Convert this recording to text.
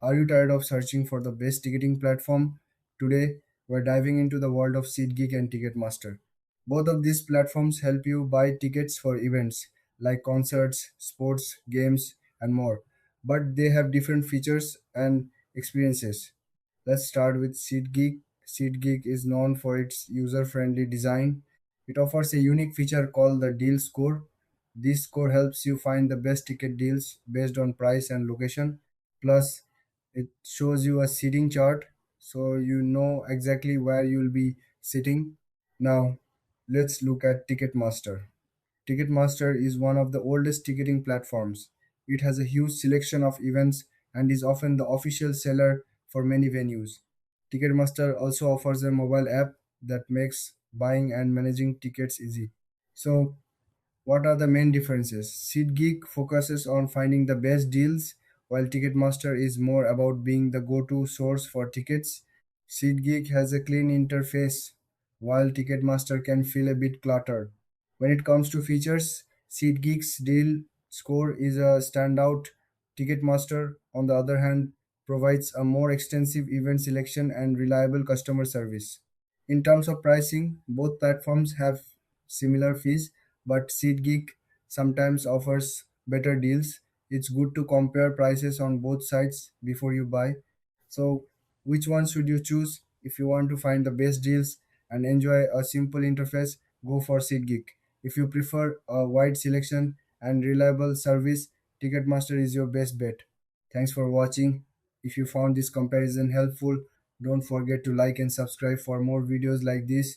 Are you tired of searching for the best ticketing platform? Today, we're diving into the world of SeatGeek and Ticketmaster. Both of these platforms help you buy tickets for events like concerts, sports, games, and more, but they have different features and experiences. Let's start with SeatGeek. SeatGeek is known for its user friendly design. It offers a unique feature called the Deal Score. This score helps you find the best ticket deals based on price and location. Plus, it shows you a seating chart so you know exactly where you'll be sitting. Now, let's look at Ticketmaster. Ticketmaster is one of the oldest ticketing platforms. It has a huge selection of events and is often the official seller for many venues. Ticketmaster also offers a mobile app that makes buying and managing tickets easy. So, what are the main differences? SeatGeek focuses on finding the best deals, while Ticketmaster is more about being the go to source for tickets. SeatGeek has a clean interface, while Ticketmaster can feel a bit cluttered. When it comes to features, SeatGeek's deal score is a standout. Ticketmaster, on the other hand, provides a more extensive event selection and reliable customer service. In terms of pricing, both platforms have similar fees, but SeatGeek sometimes offers better deals. It's good to compare prices on both sides before you buy. So, which one should you choose? If you want to find the best deals and enjoy a simple interface, go for SeatGeek. If you prefer a wide selection and reliable service, Ticketmaster is your best bet. Thanks for watching. If you found this comparison helpful, don't forget to like and subscribe for more videos like this.